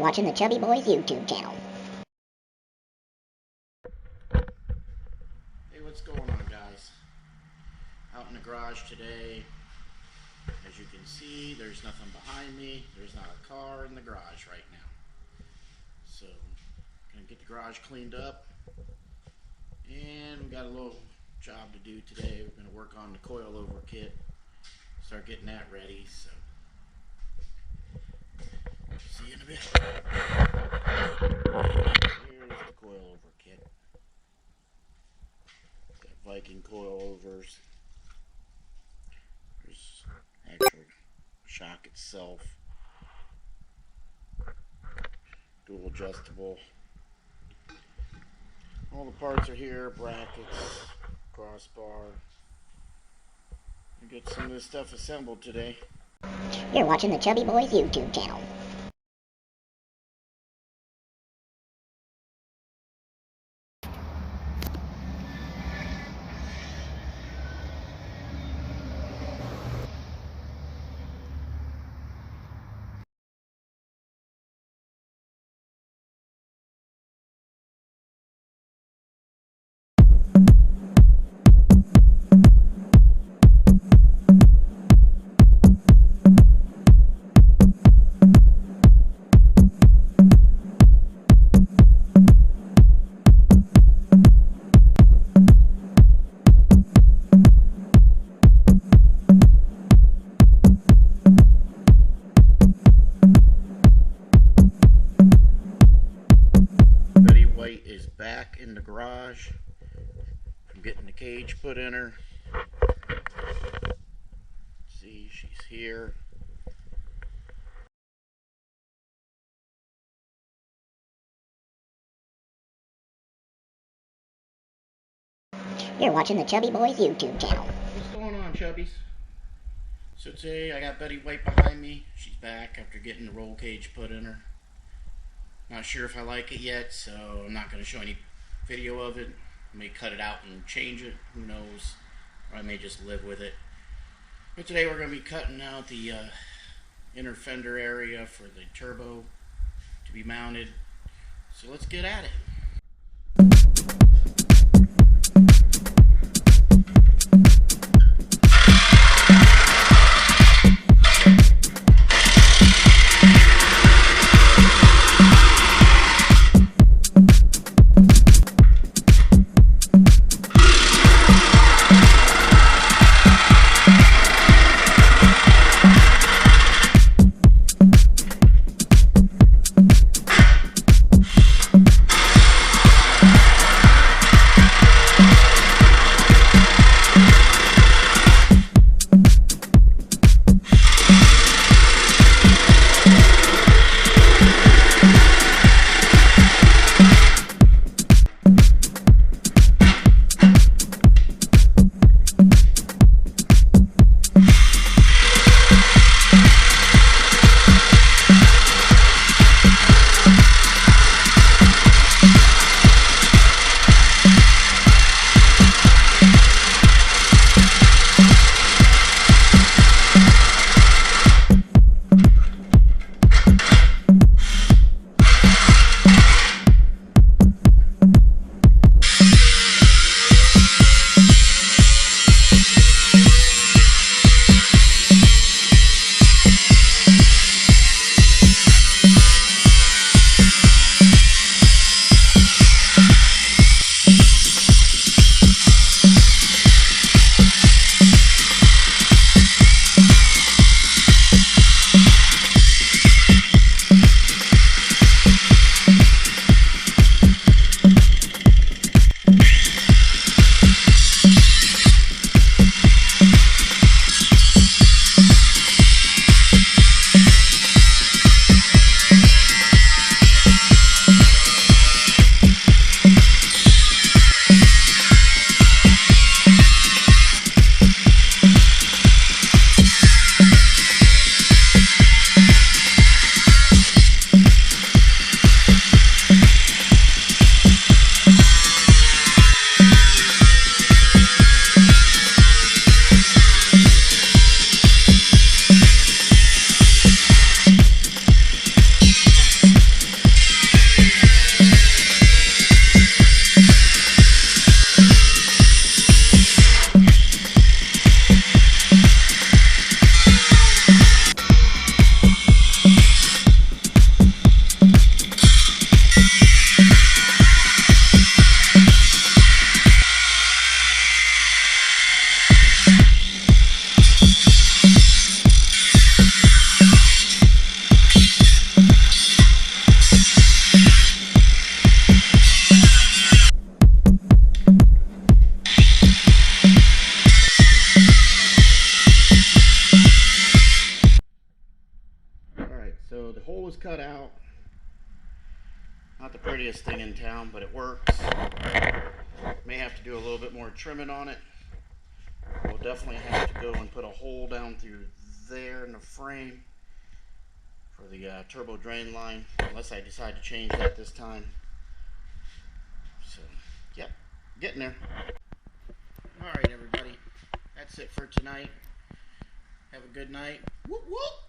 watching the Chubby Boys YouTube channel. Hey, what's going on, guys? Out in the garage today. As you can see, there's nothing behind me. There's not a car in the garage right now. So, gonna get the garage cleaned up. And we got a little job to do today. We're gonna work on the coil over kit. Start getting that ready, so see you in a bit. Here's the coil over kit. Got Viking coil overs. There's actual shock itself. Dual adjustable. All the parts are here, brackets, crossbar. We get some of this stuff assembled today. You're watching the Chubby Boys YouTube channel. Beddie White is back in the garage. I'm getting the cage put in her. See, she's here. You're watching the Chubby Boys YouTube channel. What's going on, chubbies? So today I got Beddie White behind me. She's back after getting the roll cage put in her. Not sure if I like it yet, so I'm not going to show any video of it. I may cut it out and change it, who knows, or I may just live with it. But today we're going to be cutting out the inner fender area for the turbo to be mounted. So let's get at it. cut out. Not the prettiest thing in town, but it works. May have to do a little bit more trimming on it. We'll definitely have to go and put a hole down through there in the frame for the turbo drain line, unless I decide to change that this time. So, yep, getting there. Alright everybody, that's it for tonight. Have a good night. Whoop whoop!